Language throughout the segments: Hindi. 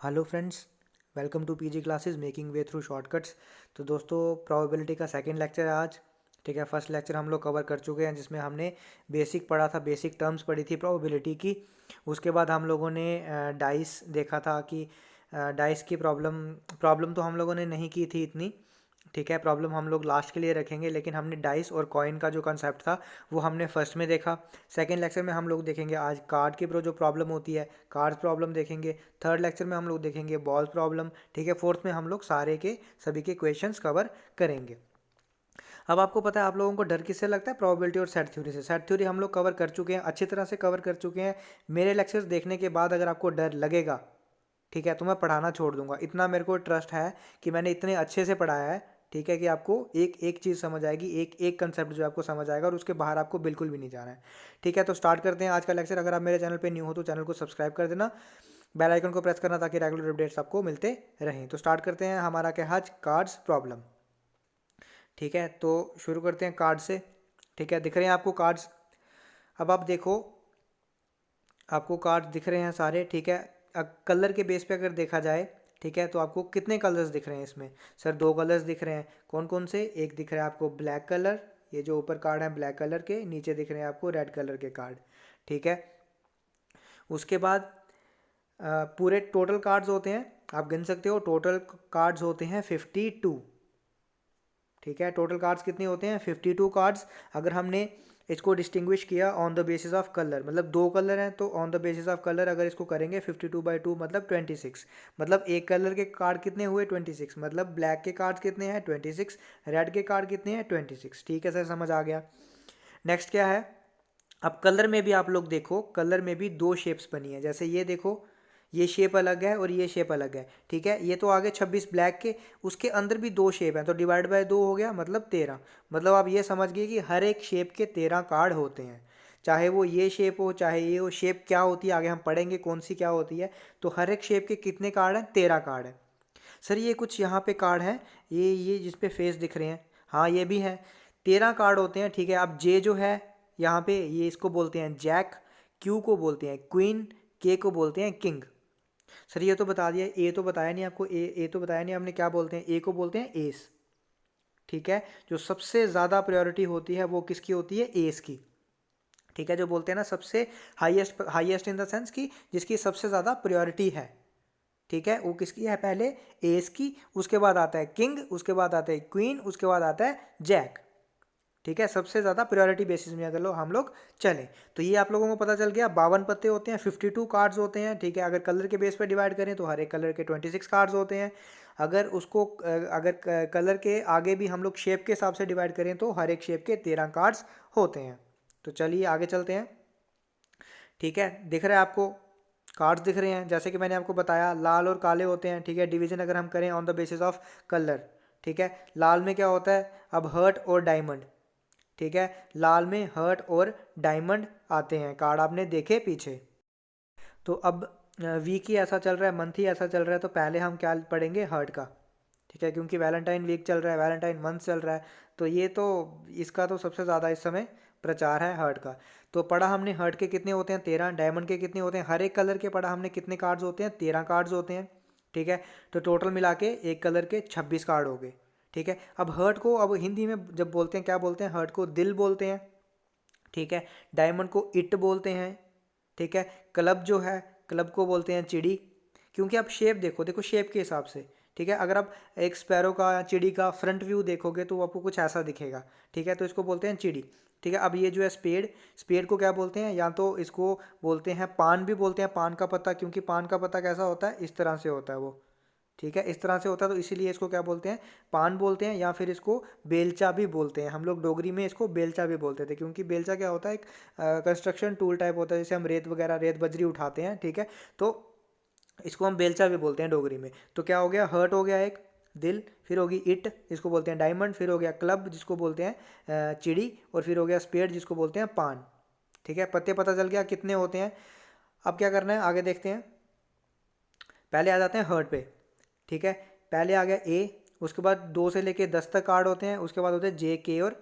Hello friends, welcome to PG classes making way through shortcuts. तो दोस्तों, प्रोबेबिलिटी का सेकंड लेक्चर है आज। ठीक है, फर्स्ट लेक्चर हम लोग कवर कर चुके हैं जिसमें हमने बेसिक पढ़ा था, बेसिक टर्म्स पढ़ी थी प्रोबेबिलिटी की। उसके बाद हम लोगों ने डाइस देखा था कि डाइस की प्रॉब्लम तो हम लोगों ने नहीं की थी इतनी। ठीक है, प्रॉब्लम हम लोग लास्ट के लिए रखेंगे, लेकिन हमने डाइस और कॉइन का जो कंसेप्ट था वो हमने फर्स्ट में देखा। सेकंड लेक्चर में हम लोग देखेंगे आज कार्ड की जो प्रॉब्लम होती है, कार्ड्स प्रॉब्लम देखेंगे। थर्ड लेक्चर में हम लोग देखेंगे बॉल प्रॉब्लम। ठीक है, फोर्थ में हम लोग सारे के सभी के क्वेश्चंस कवर करेंगे। अब आपको पता है, आप लोगों को डर किससे लगता है? प्रोबेबिलिटी और सेट थ्योरी से। सेट थ्योरी हम लोग कवर कर चुके हैं, अच्छी तरह से कवर कर चुके हैं। मेरे लेक्चर्स देखने के बाद अगर आपको डर लगेगा, ठीक है, तो मैं पढ़ाना छोड़ दूंगा। इतना मेरे को ट्रस्ट है कि मैंने इतने अच्छे से पढ़ाया है, ठीक है, कि आपको एक एक चीज़ समझ आएगी, एक एक कंसेप्ट जो आपको समझ आएगा, और उसके बाहर आपको बिल्कुल भी नहीं जाना है। ठीक है, तो स्टार्ट करते हैं आज का लेक्चर। अगर आप मेरे चैनल पे न्यू हो तो चैनल को सब्सक्राइब कर देना, बेल आइकन को प्रेस करना ताकि रेगुलर अपडेट्स आपको मिलते रहें। तो स्टार्ट करते हैं हमारा क्या आज कार्ड्स प्रॉब्लम। ठीक है, तो शुरू करते हैं कार्ड से। ठीक है, दिख रहे हैं आपको कार्ड्स? अब आप देखो, आपको कार्ड दिख रहे हैं सारे। ठीक है, कलर के बेस पे अगर देखा जाए, ठीक है, तो आपको कितने कलर्स दिख रहे हैं इसमें? सर, दो कलर्स दिख रहे हैं। कौन कौन से? एक दिख रहा है आपको ब्लैक कलर, ये जो ऊपर कार्ड है ब्लैक कलर के, नीचे दिख रहे हैं आपको रेड कलर के कार्ड। ठीक है, उसके बाद पूरे टोटल कार्ड्स होते हैं, आप गिन सकते हो, टोटल कार्ड्स होते हैं 52। ठीक है, टोटल कार्ड्स कितने होते हैं? 52 कार्ड्स। अगर हमने इसको डिस्टिंग्विश किया on the basis of colour, मतलब दो कलर हैं तो on the basis of colour अगर इसको करेंगे 52/2 मतलब 26। मतलब एक कलर के कार्ड कितने हुए? 26। मतलब ब्लैक के कार्ड कितने हैं? 26। रेड के कार्ड कितने हैं? 26। ठीक है सर, समझ आ गया। नेक्स्ट क्या है? अब कलर में भी आप लोग देखो, कलर में भी दो शेप्स बनी है। जैसे ये देखो, ये शेप अलग है और ये शेप अलग है। ठीक है, ये तो आगे 26 ब्लैक के, उसके अंदर भी दो शेप हैं, तो डिवाइड बाय दो हो गया, मतलब 13। मतलब आप ये समझ गए कि हर एक शेप के 13 कार्ड होते हैं। चाहे वो ये शेप हो, चाहे ये हो, शेप क्या होती है आगे हम पढ़ेंगे कौन सी क्या होती है। तो हर एक शेप के कितने कार्ड हैं? 13 कार्ड हैं। सर, ये कुछ यहाँ पे कार्ड हैं, ये जिस पे फेस दिख रहे हैं, हाँ ये भी है। 13 कार्ड होते हैं। ठीक है, अब जे जो है यहाँ पे, ये इसको बोलते हैं जैक, क्यू को बोलते हैं क्वीन, के को बोलते हैं किंग। सर, ये तो बता दिया, ए तो बताया नहीं आपको, ए तो बताया नहीं हमने, क्या बोलते हैं? ए को बोलते हैं एस। ठीक है, जो सबसे ज़्यादा प्रायोरिटी होती है वो किसकी होती है? एस की। ठीक है, जो बोलते हैं ना सबसे highest, highest in the sense की जिसकी सबसे ज़्यादा प्रायोरिटी है। ठीक है, वो किसकी है? पहले एस की, उसके बाद आता है किंग, उसके बाद आता है क्वीन, उसके बाद आता है जैक। ठीक है, सबसे ज़्यादा प्रायोरिटी बेसिस में अगर हम लोग चलें तो ये आप लोगों को पता चल गया। 52 पत्ते होते हैं, 52 कार्ड्स होते हैं। ठीक है, अगर कलर के बेस पर डिवाइड करें तो हर एक कलर के 26 कार्ड्स होते हैं। अगर उसको अगर कलर के आगे भी हम लोग शेप के हिसाब से डिवाइड करें तो हर एक शेप के 13 कार्ड्स होते हैं। तो चलिए आगे चलते हैं। ठीक है, दिख रहा है आपको? कार्ड्स दिख रहे हैं, जैसे कि मैंने आपको बताया लाल और काले होते हैं। ठीक है, डिवीजन अगर हम करें on the basis of colour, ठीक है, लाल में क्या होता है? अब हर्ट और डायमंड। ठीक है, लाल में हर्ट और डायमंड आते हैं कार्ड, आपने देखे पीछे। तो अब वीक ही ऐसा चल रहा है, मंथ ही ऐसा चल रहा है, तो पहले हम क्या पढ़ेंगे? हर्ट का। ठीक है, क्योंकि वैलेंटाइन वीक चल रहा है, वैलेंटाइन मंथ चल रहा है, तो ये तो इसका तो सबसे ज़्यादा इस समय प्रचार है हर्ट का। तो पढ़ा हमने हर्ट के कितने होते हैं? 13। डायमंड के कितने होते हैं? हर एक कलर के पढ़ा हमने कितने कार्ड्स होते हैं? 13 कार्ड्स होते हैं। ठीक है, तो टोटल मिला के एक कलर के 26 कार्ड हो गए। ठीक है, अब हर्ट को अब हिंदी में जब बोलते हैं क्या बोलते हैं? हर्ट को दिल बोलते हैं। ठीक है, डायमंड को इट बोलते हैं। ठीक है, क्लब जो है, क्लब को बोलते हैं चिड़ी। क्योंकि आप शेप देखो, देखो शेप के हिसाब से। ठीक है, अगर आप एक स्पैरो का या चिड़ी का फ्रंट व्यू देखोगे तो आपको कुछ ऐसा दिखेगा। ठीक है, तो इसको बोलते हैं चिड़ी। ठीक है, अब ये जो है स्पेड, स्पेड को क्या बोलते हैं? या तो इसको बोलते हैं पान भी बोलते हैं, पान का पत्ता, क्योंकि पान का पत्ता कैसा होता है? इस तरह से होता है वो। ठीक है, इस तरह से होता है, तो इसीलिए इसको क्या बोलते हैं? पान बोलते हैं, या फिर इसको बेलचा भी बोलते हैं। हम लोग डोगरी में इसको बेलचा भी बोलते थे, क्योंकि बेलचा क्या होता है? एक कंस्ट्रक्शन टूल टाइप होता है, जैसे हम रेत वगैरह, रेत बजरी उठाते हैं। ठीक है, तो इसको हम बेलचा भी बोलते हैं डोगरी में। तो क्या हो गया? हर्ट हो गया एक, दिल, फिर होगी इट जिसको बोलते हैं डायमंड, फिर हो गया क्लब जिसको बोलते हैं चिड़ी, और फिर हो गया स्पेड जिसको बोलते हैं पान। ठीक है, पत्ते पता चल गया कितने होते हैं। अब क्या करना है, आगे देखते हैं। पहले आ जाते हैं हर्ट पे। ठीक है, पहले आ गया ए, उसके बाद 2 से लेके 10 तक कार्ड होते हैं, उसके बाद होते हैं जे, के और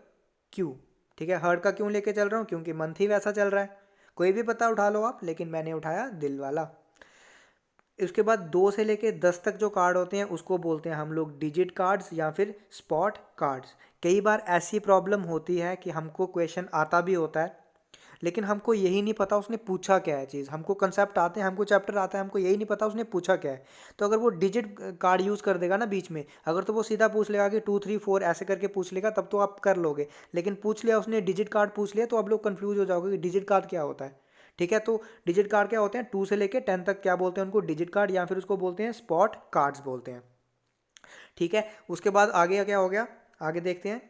क्यू। ठीक है, हर्ट का क्यों लेके चल रहा हूँ? क्योंकि मंथ ही वैसा चल रहा है। कोई भी पत्ता उठा लो आप, लेकिन मैंने उठाया दिल वाला। उसके बाद 2 से लेके 10 तक जो कार्ड होते हैं उसको बोलते हैं हम लोग डिजिट कार्ड्स या फिर स्पॉट कार्ड्स। कई बार ऐसी प्रॉब्लम होती है कि हमको क्वेश्चन आता भी होता है लेकिन हमको यही नहीं पता उसने पूछा क्या है चीज़। हमको कंसेप्ट आते हैं, हमको चैप्टर आता है, हमको यही नहीं पता उसने पूछा क्या है। तो अगर वो डिजिट कार्ड यूज़ कर देगा ना बीच में, अगर तो वो सीधा पूछ लेगा कि 2 3 4 ऐसे करके पूछ लेगा तब तो आप कर लोगे। लेकिन पूछ लिया उसने डिजिट कार्ड पूछ लिया तो आप लोग कन्फ्यूज़ हो जाओगे कि डिजिट कार्ड क्या होता है। ठीक है, तो डिजिट कार्ड क्या होते हैं, 2 से लेके 10 तक क्या बोलते हैं उनको, डिजिट कार्ड या फिर उसको बोलते हैं स्पॉट कार्ड्स बोलते हैं। ठीक है, उसके बाद आगे क्या हो गया, आगे देखते हैं।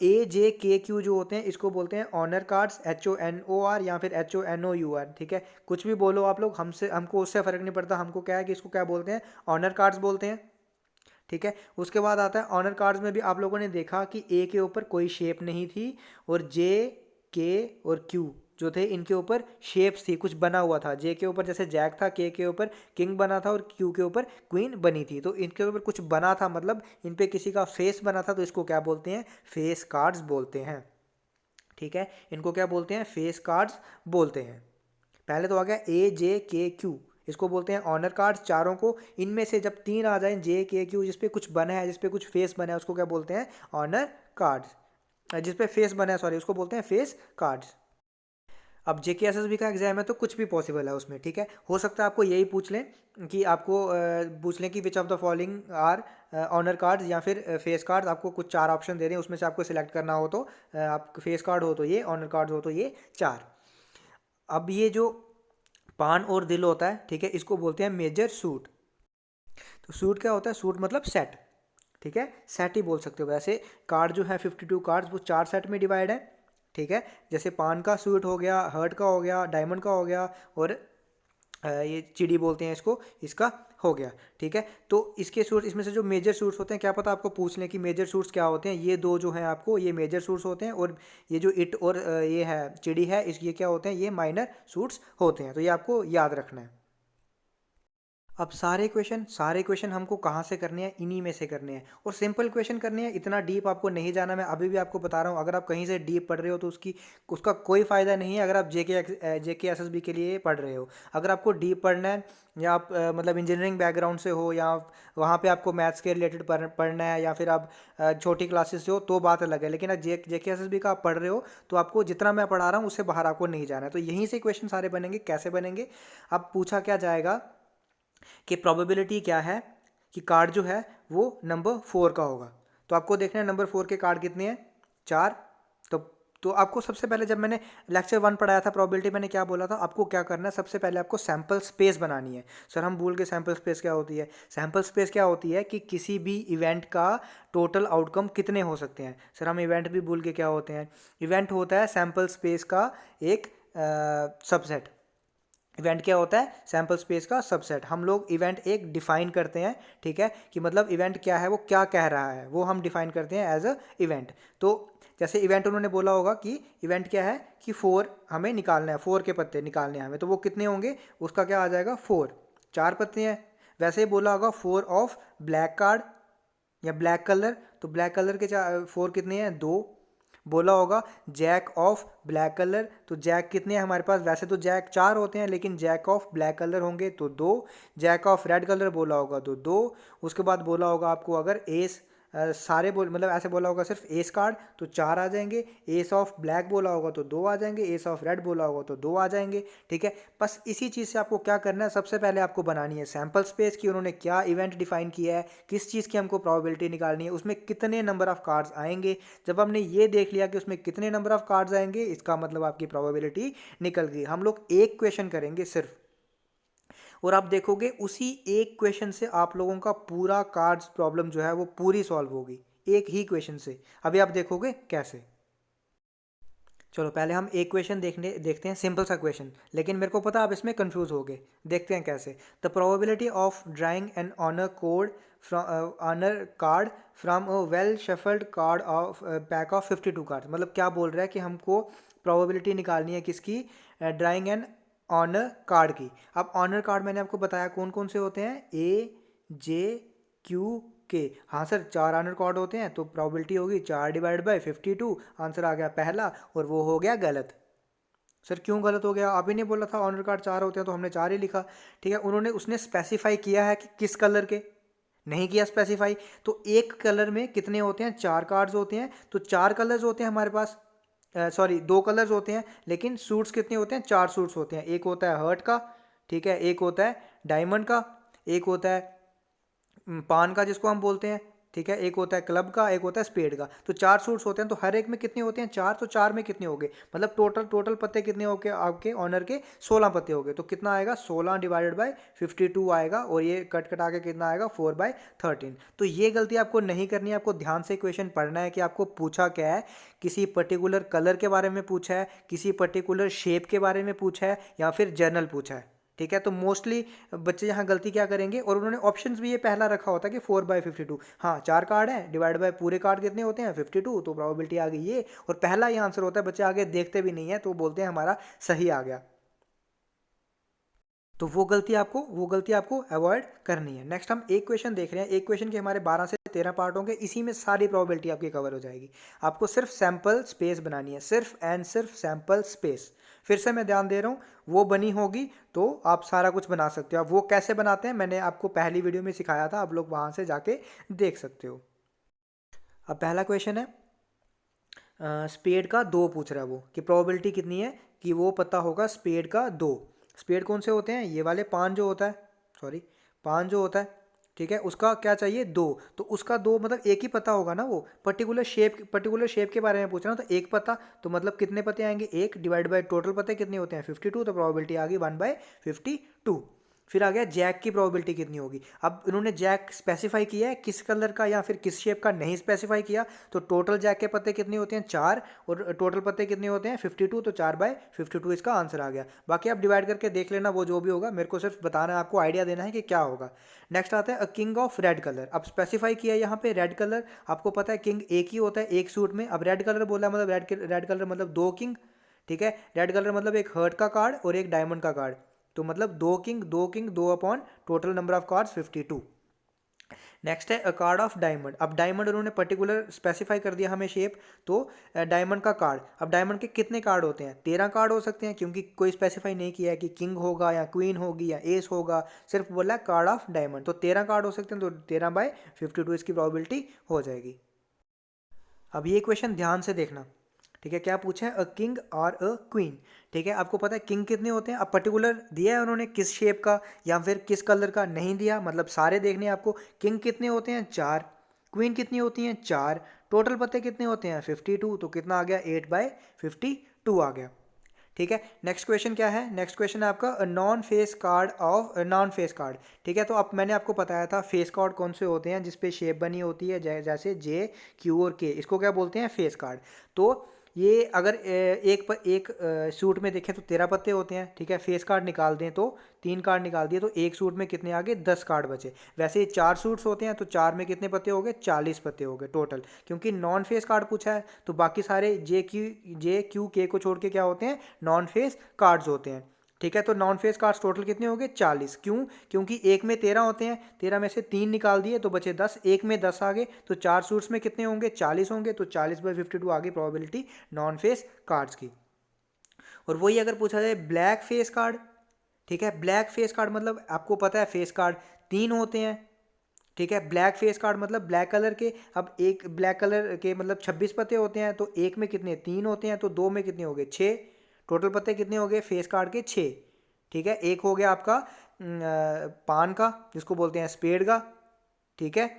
AJKQ जो होते हैं इसको बोलते हैं ऑनर कार्ड्स, HONOR या फिर HONOUR। ठीक है, कुछ भी बोलो आप लोग, हमको उससे फ़र्क नहीं पड़ता। हमको क्या है कि इसको क्या बोलते हैं, ऑनर कार्ड्स बोलते हैं। ठीक है, उसके बाद आता है ऑनर कार्ड्स में भी आप लोगों ने देखा कि ए के ऊपर कोई शेप नहीं थी और जे, के और क्यू जो थे इनके ऊपर शेप्स थी, कुछ बना हुआ था। जे के ऊपर जैसे जैक था, के ऊपर किंग बना था और क्यू के ऊपर क्वीन बनी थी। तो इनके ऊपर कुछ बना था, मतलब इन पे किसी का फेस बना था, तो इसको क्या बोलते हैं, फेस कार्ड्स बोलते हैं। ठीक है, इनको क्या बोलते हैं, फेस कार्ड्स बोलते हैं। पहले तो आ गया AJKQ, इसको बोलते हैं ऑनर कार्ड्स चारों को। इनमें से जब 3 आ जाए JKQ, जिसपे कुछ बना है, जिसपे कुछ फेस बना है, उसको क्या बोलते हैं, ऑनर कार्ड्स। जिसपे फेस बना है, सॉरी, उसको बोलते हैं फेस कार्ड्स। अब JKSSB का एग्जाम है तो कुछ भी पॉसिबल है उसमें। ठीक है, हो सकता है आपको यही पूछ लें कि आपको पूछ लें कि which of the following are honour cards या फिर फेस कार्ड्स। आपको कुछ 4 ऑप्शन दे दें, उसमें से आपको सिलेक्ट करना हो तो आप फेस कार्ड हो तो ये, ऑनर कार्ड हो तो ये 4। अब ये जो पान और दिल होता है, ठीक है, इसको बोलते हैं मेजर सूट। तो सूट क्या होता है, सूट मतलब सेट। ठीक है, सेट ही बोल सकते हो। वैसे कार्ड जो है 52 कार्ड्स वो 4 सेट में डिवाइड है। ठीक है, जैसे पान का सूट हो गया, हर्ट का हो गया, डायमंड का हो गया और ये चिड़ी बोलते हैं इसको, इसका हो गया। ठीक है, तो इसके सूट्स, इसमें से जो मेजर सूट्स होते हैं, क्या पता आपको पूछ लें कि मेजर सूट्स क्या होते हैं। ये दो जो हैं आपको, ये मेजर सूट्स होते हैं और ये जो इट और ये है चिड़ी है, इस ये क्या होते हैं, ये माइनर सूट्स होते हैं। तो ये आपको याद रखना है। अब सारे क्वेश्चन हमको कहाँ से करने हैं, इन्हीं में से करने हैं और सिंपल क्वेश्चन करने हैं। इतना डीप आपको नहीं जाना। मैं अभी भी आपको बता रहा हूँ, अगर आप कहीं से डीप पढ़ रहे हो तो उसका कोई फ़ायदा नहीं है। अगर आप JKSSB के लिए पढ़ रहे हो, अगर आपको डीप पढ़ना है या आप मतलब इंजीनियरिंग बैकग्राउंड से हो या वहाँ पे आपको मैथ्स के रिलेटेड पढ़ना है या फिर आप छोटी क्लासेस से हो तो बात अलग है। लेकिन JKSSB का आप पढ़ रहे हो तो आपको जितना मैं पढ़ा रहा हूँ उससे बाहर आपको नहीं जाना है। तो यहीं से क्वेश्चन सारे बनेंगे। कैसे बनेंगे, अब पूछा क्या जाएगा कि प्रोबेबिलिटी क्या है कि कार्ड जो है वो नंबर 4 का होगा। तो आपको देखना है नंबर 4 के कार्ड कितने हैं, 4। तो तो आपको सबसे पहले, जब मैंने लेक्चर 1 पढ़ाया था प्रोबेबिलिटी, मैंने क्या बोला था, आपको क्या करना है, सबसे पहले आपको सैम्पल स्पेस बनानी है। सर हम भूल गए सैम्पल स्पेस क्या होती है। सैम्पल स्पेस क्या होती है कि किसी भी इवेंट का टोटल आउटकम कितने हो सकते हैं। सर हम इवेंट भी भूल के क्या होते हैं, इवेंट होता है सैम्पल स्पेस का एक सबसेट। इवेंट क्या होता है, सैम्पल स्पेस का सबसेट। हम लोग इवेंट एक डिफाइन करते हैं। ठीक है, कि मतलब इवेंट क्या है, वो क्या कह रहा है, वो हम डिफाइन करते हैं एज अ इवेंट। तो जैसे इवेंट उन्होंने बोला होगा कि इवेंट क्या है कि 4 हमें निकालना है, 4 के पत्ते निकालने हैं हमें, तो वो कितने होंगे, उसका क्या आ जाएगा 4, 4 पत्ते हैं। वैसे ही बोला होगा 4 ऑफ ब्लैक कार्ड या ब्लैक कलर, तो ब्लैक कलर के 4 कितने हैं, 2। बोला होगा जैक ऑफ ब्लैक कलर, तो जैक कितने हैं हमारे पास, वैसे तो जैक 4 होते हैं लेकिन जैक ऑफ ब्लैक कलर होंगे तो 2। जैक ऑफ रेड कलर बोला होगा तो 2। उसके बाद बोला होगा आपको अगर एस सारे बोल मतलब ऐसे बोला होगा सिर्फ एस कार्ड तो 4 आ जाएंगे। एस ऑफ ब्लैक बोला होगा तो 2 आ जाएंगे। एस ऑफ रेड बोला होगा तो 2 आ जाएंगे। ठीक है, बस इसी चीज़ से आपको क्या करना है, सबसे पहले आपको बनानी है सैम्पल स्पेस की उन्होंने क्या इवेंट डिफाइन किया है, किस चीज़ की हमको प्रोबेबिलिटी निकालनी है, उसमें कितने नंबर ऑफ कार्ड्स आएंगे। जब हमने ये देख लिया कि उसमें कितने नंबर ऑफ कार्ड्स आएंगे, इसका मतलब आपकी प्रोबेबिलिटी निकल गई। हम लोग एक क्वेश्चन करेंगे सिर्फ और आप देखोगे उसी एक क्वेश्चन से आप लोगों का पूरा कार्ड्स प्रॉब्लम जो है वो पूरी सॉल्व होगी, एक ही क्वेश्चन से। अभी आप देखोगे कैसे। चलो पहले हम एक क्वेश्चन देखते हैं, सिंपल सा क्वेश्चन, लेकिन मेरे को पता आप इसमें कंफ्यूज हो गए। देखते हैं कैसे। The probability of drawing an honour card from a well shuffled card of pack of 52 card. मतलब क्या बोल रहा है कि हमको प्रोबेबिलिटी निकालनी है किसकी, ड्राइंग एन ऑनर कार्ड की। अब ऑनर कार्ड मैंने आपको बताया कौन कौन से होते हैं, AJQ के। हाँ सर 4 ऑनर कार्ड होते हैं तो प्रोबेबिलिटी होगी 4 डिवाइड बाई 52। आंसर आ गया पहला और वो हो गया गलत। सर क्यों गलत हो गया? आप ही ने बोला था ऑनर कार्ड 4 होते हैं तो हमने 4 ही लिखा। ठीक है, उसने स्पेसिफाई किया है कि किस कलर के, नहीं किया स्पेसिफाई। तो एक कलर में कितने होते हैं? 4 कार्ड्स होते हैं, तो 4 कलर्स होते हैं हमारे पास, सॉरी 2 कलर्स होते हैं, लेकिन सूट्स कितने होते हैं? 4 सूट्स होते हैं। एक होता है हर्ट का, ठीक है, एक होता है डायमंड का, एक होता है पान का जिसको हम बोलते हैं, ठीक है, एक होता है क्लब का, एक होता है स्पेड का। तो 4 सूट्स होते हैं, तो हर एक में कितने होते हैं? 4। तो 4 में कितने हो गए? मतलब टोटल पत्ते कितने हो गए आपके ऑनर के? 16 पत्ते हो गए। तो कितना आएगा? 16 डिवाइडेड बाय 52 आएगा, और ये कट कटा के कितना आएगा? 4/13। तो ये गलती आपको नहीं करनी है, आपको ध्यान से क्वेश्चन पढ़ना है कि आपको पूछा क्या है। किसी पर्टिकुलर कलर के बारे में पूछा है, किसी पर्टिकुलर शेप के बारे में पूछा है, या फिर जनरल पूछा है। ठीक है, तो मोस्टली बच्चे यहाँ गलती क्या करेंगे, और उन्होंने ऑप्शंस भी ये पहला रखा होता है कि 4/52। हाँ, 4 कार्ड हैं, डिवाइड बाय पूरे कार्ड कितने होते हैं? 52। तो प्रोबेबिलिटी आ गई ये, और पहला ही आंसर होता है। बच्चे आगे देखते भी नहीं है तो बोलते हैं हमारा सही आ गया। तो वो गलती आपको अवॉइड करनी है। नेक्स्ट हम एक क्वेश्चन देख रहे हैं। एक क्वेश्चन के हमारे 12 से 13 पार्ट होंगे, इसी में सारी प्रोबेबिलिटी आपकी कवर हो जाएगी। आपको सिर्फ सैंपल स्पेस बनानी है, सिर्फ एंड सिर्फ सैंपल स्पेस। फिर से मैं ध्यान दे रहा हूँ, वो बनी होगी तो आप सारा कुछ बना सकते हो। अब वो कैसे बनाते हैं मैंने आपको पहली वीडियो में सिखाया था, आप लोग वहाँ से जाके देख सकते हो। अब पहला क्वेश्चन है, स्पेड का 2 पूछ रहा है वो, कि प्रोबेबिलिटी कितनी है कि वो पता होगा स्पेड का 2। स्पेड कौन से होते हैं? ये वाले 5 जो होता है, सॉरी 5 जो होता है, ठीक है, उसका क्या चाहिए? 2। तो उसका 2 मतलब एक ही पता होगा ना, वो पर्टिकुलर शेप के बारे में पूछ रहा हूँ, तो एक पता, तो मतलब कितने पते आएंगे? 1 डिवाइड बाय टोटल पते कितने होते हैं? 52। तो प्रोबेबिलिटी आ गई 1/52। फिर आ गया जैक की प्रोबेबिलिटी कितनी होगी। अब इन्होंने जैक स्पेसिफाई किया है, किस कलर का या फिर किस शेप का नहीं स्पेसिफाई किया। तो टोटल जैक के पत्ते कितने होते हैं? 4, और टोटल पत्ते कितने होते हैं? 52। तो 4/52 इसका आंसर आ गया। बाकी आप डिवाइड करके देख लेना, वो जो भी होगा, मेरे को सिर्फ बताना है, आपको आइडिया देना है कि क्या होगा। नेक्स्ट आता है a king of red colour. अब स्पेसिफाई किया है यहाँ पे रेड कलर। आपको पता है किंग एक ही होता है एक सूट में। अब रेड कलर बोला मतलब रेड कलर मतलब 2 किंग। ठीक है, रेड कलर मतलब एक हर्ट का कार्ड और एक डायमंड का कार्ड। तो मतलब 2 king 2 upon total number of cards 52। Next है अ कार्ड ऑफ डायमंड। अब डायमंड उन्होंने पर्टिकुलर स्पेसिफाई कर दिया हमें शेप, तो डायमंड का कार्ड। अब डायमंड के कितने कार्ड होते हैं? 13 कार्ड हो सकते हैं, क्योंकि कोई स्पेसिफाई नहीं किया है कि किंग होगा या क्वीन होगी या एस होगा, सिर्फ बोला है कार्ड ऑफ डायमंड। तो 13 कार्ड हो सकते हैं, तो 13/52 इसकी प्रोबेबिलिटी हो जाएगी। अब ये क्वेश्चन ध्यान से देखना, ठीक है, क्या पूछा है? अ किंग और अ क्वीन। ठीक है, आपको पता है किंग कितने होते हैं? अब पर्टिकुलर दिया है उन्होंने किस शेप का या फिर किस कलर का, नहीं दिया, मतलब सारे देखने हैं आपको। किंग कितने होते हैं? 4। क्वीन कितनी होती हैं? 4। टोटल पत्ते कितने होते हैं? 52। तो कितना आ गया? 8/52 आ गया। ठीक है, नेक्स्ट क्वेश्चन क्या है? नेक्स्ट क्वेश्चन है आपका non face card of non face card. ठीक है, तो अब मैंने आपको बताया था फेस कार्ड कौन से होते हैं, जिसपे शेप बनी होती है, जैसे जे, क्यू और के, इसको क्या बोलते हैं? Face card. तो ये अगर एक सूट में देखें तो 13 पत्ते होते हैं। ठीक है, फेस कार्ड निकाल दें तो 3 कार्ड निकाल दिए, तो एक सूट में कितने आ गए? 10 कार्ड बचे। वैसे 4 सूट्स होते हैं, तो 4 में कितने पत्ते हो गए? 40 पत्ते हो गए टोटल। क्योंकि नॉन फेस कार्ड पूछा है, तो बाकी सारे जे क्यू के को छोड़ के क्या होते हैं? नॉन फेस कार्ड्स होते हैं। ठीक है, तो नॉन फेस कार्ड्स टोटल कितने हो गए? 40। क्यों? क्योंकि एक में 13 होते हैं, 13 में से 3 निकाल दिए तो बचे 10, एक में 10 आ गए, तो 4 सूट्स में कितने होंगे? 40 होंगे। तो 40/52 आ गई प्रोबेबिलिटी नॉन फेस कार्ड्स की। और वही अगर पूछा जाए ब्लैक फेस कार्ड, ठीक है, ब्लैक फेस कार्ड मतलब आपको पता है फेस कार्ड 3 होते हैं। ठीक है, ब्लैक फेस कार्ड मतलब ब्लैक कलर के। अब एक ब्लैक कलर के मतलब 26 पत्ते होते हैं, तो एक में कितने? 3 होते हैं, तो 2 में कितने हो गए? 6। टोटल पत्ते कितने हो गए फेस कार्ड के? 6। ठीक है, एक हो गया आपका पान का, जिसको बोलते हैं स्पेड का। ठीक है,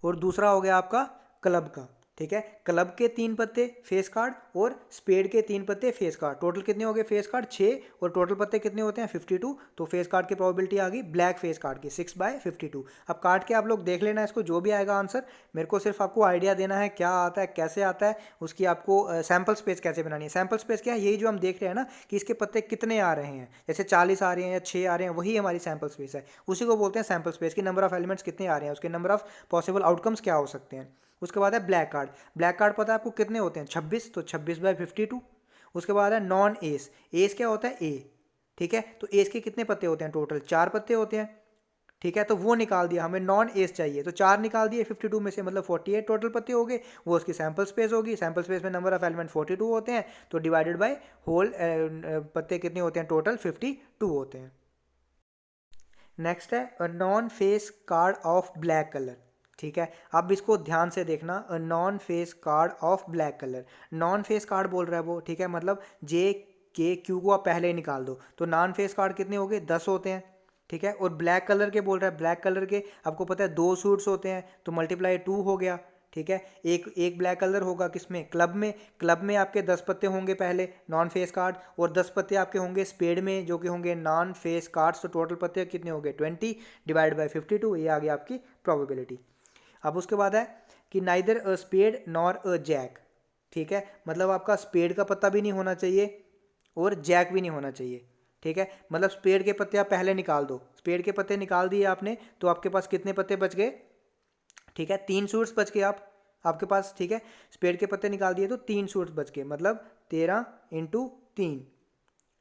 और दूसरा हो गया आपका क्लब का। ठीक है, क्लब के 3 पत्ते फेस कार्ड और स्पेड के 3 पत्ते फेस कार्ड। टोटल कितने हो गए फेस कार्ड? 6। और टोटल पत्ते कितने होते हैं? 52। तो फेस कार्ड की प्रोबेबिलिटी आ गई ब्लैक फेस कार्ड की 6/52। अब काट के आप लोग देख लेना इसको, जो भी आएगा आंसर। मेरे को सिर्फ आपको आइडिया देना है क्या आता है, कैसे आता है, उसकी आपको सैम्पल स्पेस कैसे बनानी है। सैम्पल स्पेस क्या है? यही जो हम देख रहे हैं ना, कि इसके पत्ते कितने आ रहे हैं, जैसे 40 आ रहे हैं या 6 आ रहे हैं, वही हमारी सैम्पल स्पेस है। उसी को बोलते हैं सैम्पल स्पेस, की नंबर ऑफ एलिमेंट्स कितने आ रहे हैं, उसके नंबर ऑफ पॉसिबल आउटकम्स क्या हो सकते हैं। उसके बाद है ब्लैक कार्ड। ब्लैक कार्ड पता है आपको कितने होते हैं? 26। तो 26/52। उसके बाद है नॉन एस। एस क्या होता है? ए। ठीक है, तो एस के कितने पत्ते होते हैं? टोटल 4 पत्ते होते हैं। ठीक है, तो वो निकाल दिया, हमें नॉन एस चाहिए, तो 4 निकाल दिए 52 में से, मतलब 48 टोटल पत्ते हो गए। वो उसकी सैम्पल स्पेस होगी, सैम्पल स्पेस में नंबर ऑफ एलिमेंट 42 होते हैं, तो डिवाइडेड बाय होल पत्ते कितने होते हैं, टोटल 52 होते हैं। नेक्स्ट है a non face card of black colour. ठीक है, अब इसको ध्यान से देखना, a non face card of black colour, non face card बोल रहा है वो, ठीक है, मतलब जे के क्यू को आप पहले ही निकाल दो, तो नॉन फेस कार्ड कितने हो गए, 10 होते हैं। ठीक है, और ब्लैक कलर के बोल रहा है, ब्लैक कलर के आपको पता है 2 सूट्स होते हैं, तो मल्टीप्लाई 2 हो गया। ठीक है, एक एक ब्लैक कलर होगा किसमें, क्लब में, क्लब में आपके 10 पत्ते होंगे पहले नॉन फेस कार्ड, और 10 पत्ते आपके होंगे स्पेड में जो कि होंगे नॉन फेस कार्ड्स, तो टोटल पत्ते कितने हो गए 20 डिवाइड बाय 52, ये आ गया आपकी प्रोबेबिलिटी। अब उसके बाद है कि neither a spade nor a jack. ठीक है, मतलब आपका स्पेड का पत्ता भी नहीं होना चाहिए और जैक भी नहीं होना चाहिए। ठीक है, मतलब स्पेड के पत्ते आप पहले निकाल दो, स्पेड के पत्ते निकाल दिए आपने, तो आपके पास कितने पत्ते बच गए, ठीक है, 3 सूट्स बच गए आपके पास। ठीक है, स्पेड के पत्ते निकाल दिए तो 3 सूट्स बच गए, मतलब 13 इंटू 3।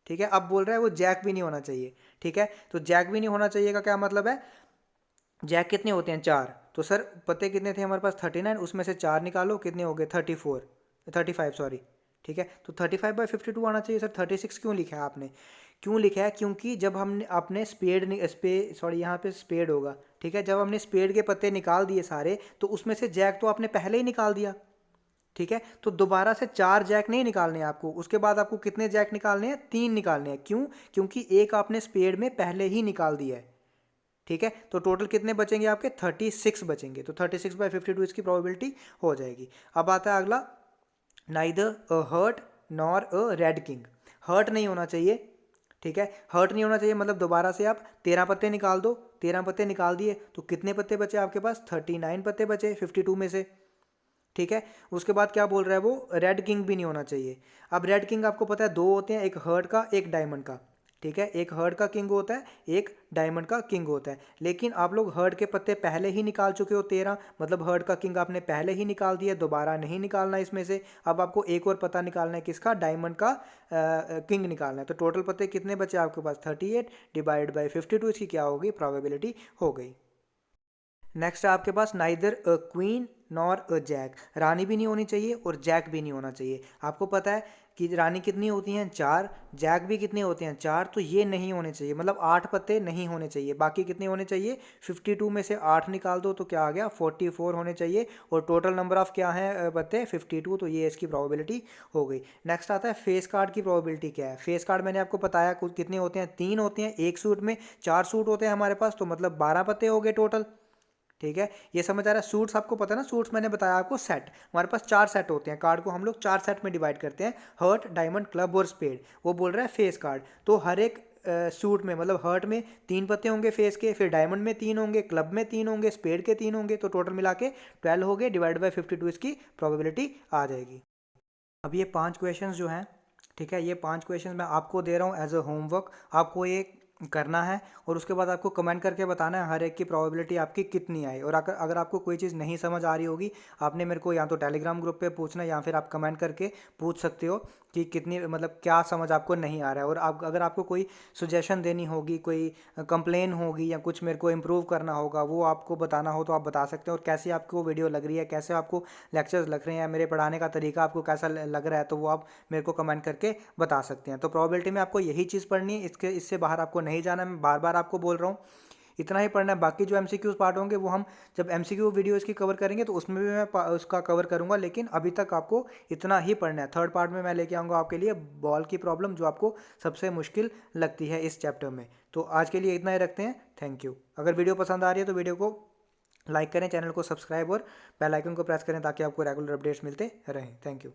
ठीक है, अब बोल रहा है वो जैक भी नहीं होना चाहिए। ठीक है, तो जैक भी नहीं होना चाहिए का क्या मतलब है, जैक कितने होते हैं 4, तो सर पत्ते कितने थे हमारे पास 39, उसमें से 4 निकालो, कितने हो गए 35 सॉरी। ठीक है, तो 35/52 आना चाहिए। सर 36 क्यों लिखा है आपने, क्यों लिखा है, क्योंकि जब हमने अपने सॉरी यहाँ पे स्पेड होगा। ठीक है, जब हमने स्पेड के पत्ते निकाल दिए सारे, तो उसमें से जैक तो आपने पहले ही निकाल दिया। ठीक है, तो दोबारा से 4 जैक नहीं निकालने हैं आपको, उसके बाद आपको कितने जैक निकालने हैं, 3 निकालने हैं। क्यों, क्योंकि एक आपने स्पेड में पहले ही निकाल दिया है। ठीक है, तो टोटल कितने बचेंगे आपके 36 बचेंगे, तो 36/52 इसकी प्रोबेबिलिटी हो जाएगी। अब आता है अगला, neither a heart nor a red king. Heart नहीं होना चाहिए। ठीक है, हर्ट नहीं होना चाहिए, मतलब दोबारा से आप 13 पत्ते निकाल दो, 13 पत्ते निकाल दिए तो कितने पत्ते बचे आपके पास, 39 पत्ते बचे 52 में से। ठीक है, उसके बाद क्या बोल रहा है वो, रेड किंग भी नहीं होना चाहिए। अब रेड किंग आपको पता है 2 होते हैं, एक हर्ट का एक डायमंड का। ठीक है, एक हर्ट का किंग होता है, एक डायमंड का किंग होता है, लेकिन आप लोग हर्ट के पत्ते पहले ही निकाल चुके हो 13, मतलब हर्ट का किंग आपने पहले ही निकाल दिया, दोबारा नहीं निकालना इसमें से। अब आपको एक और पता निकालना है, किसका, डायमंड का किंग निकालना है। तो टोटल पत्ते कितने बचे आपके पास 38 डिवाइड बाई 52, इसकी क्या होगी, प्रोबेबिलिटी हो गई। नेक्स्ट है आपके पास neither a queen nor a jack, रानी भी नहीं होनी चाहिए और जैक भी नहीं होना चाहिए। आपको पता है कि रानी कितनी होती हैं 4, जैक भी कितने होते हैं 4, तो ये नहीं होने चाहिए, मतलब 8 पत्ते नहीं होने चाहिए। बाकी कितने होने चाहिए, 52 में से 8 निकाल दो तो क्या आ गया 44 होने चाहिए, और टोटल नंबर ऑफ क्या है पत्ते 52, तो ये इसकी प्रोबेबिलिटी हो गई। नेक्स्ट आता है फेस कार्ड की प्रोबेबिलिटी क्या है। फेस कार्ड मैंने आपको बताया कुछ कितने होते हैं, 3 होते हैं, एक सूट में 4 सूट होते हैं हमारे पास, तो मतलब 12 पत्ते हो गए टोटल। ठीक है, ये समझ आ रहा है। सूट्स आपको पता है ना, सूट्स मैंने बताया आपको सेट, हमारे पास 4 सेट होते हैं, कार्ड को हम लोग 4 सेट में डिवाइड करते हैं, हर्ट डायमंड क्लब और स्पेड। वो बोल रहा है फेस कार्ड, तो हर एक सूट में, मतलब हर्ट में 3 पत्ते होंगे फेस के, फिर डायमंड में 3 होंगे, क्लब में 3 होंगे, स्पेड के 3 होंगे, तो टोटल मिला के 12 हो गए, डिवाइड बाई 52 इसकी प्रोबेबिलिटी आ जाएगी। अब ये 5 क्वेश्चन जो हैं, ठीक है, ये 5 क्वेश्चन मैं आपको दे रहा हूँ एज अ होमवर्क, आपको ये करना है, और उसके बाद आपको कमेंट करके बताना है हर एक की प्रोबेबिलिटी आपकी कितनी आई। और अगर अगर आपको कोई चीज़ नहीं समझ आ रही होगी, आपने मेरे को या तो टेलीग्राम ग्रुप पे पूछना, या फिर आप कमेंट करके पूछ सकते हो कि कितनी, मतलब क्या समझ आपको नहीं आ रहा है। और आप अगर आपको कोई सुजेशन देनी होगी, कोई कंप्लेन होगी, या कुछ मेरे को इम्प्रूव करना होगा, वो आपको बताना हो तो आप बता सकते हो। और कैसी आपको वीडियो लग रही है, कैसे आपको लेक्चर्स लग रहे हैं, मेरे पढ़ाने का तरीका आपको कैसा लग रहा है, तो वो आप मेरे को कमेंट करके बता सकते हैं। तो प्रोबेबिलिटी में आपको यही चीज़ पढ़नी है, इससे बाहर आपको नहीं जाना। मैं बार बार आपको बोल रहा हूँ, इतना ही पढ़ना है। बाकी जो एमसीक्यूज पार्ट होंगे वो हम जब एमसीक्यू वीडियो इसकी कवर करेंगे तो उसमें भी मैं उसका कवर करूंगा, लेकिन अभी तक आपको इतना ही पढ़ना है। थर्ड पार्ट में मैं लेके आऊँगा आपके लिए बॉल की प्रॉब्लम, जो आपको सबसे मुश्किल लगती है इस चैप्टर में। तो आज के लिए इतना ही रखते हैं, थैंक यू। अगर वीडियो पसंद आ रही है तो वीडियो को लाइक करें, चैनल को सब्सक्राइब और बेल आइकन को प्रेस करें, ताकि आपको रेगुलर अपडेट्स मिलते रहें। Thank you.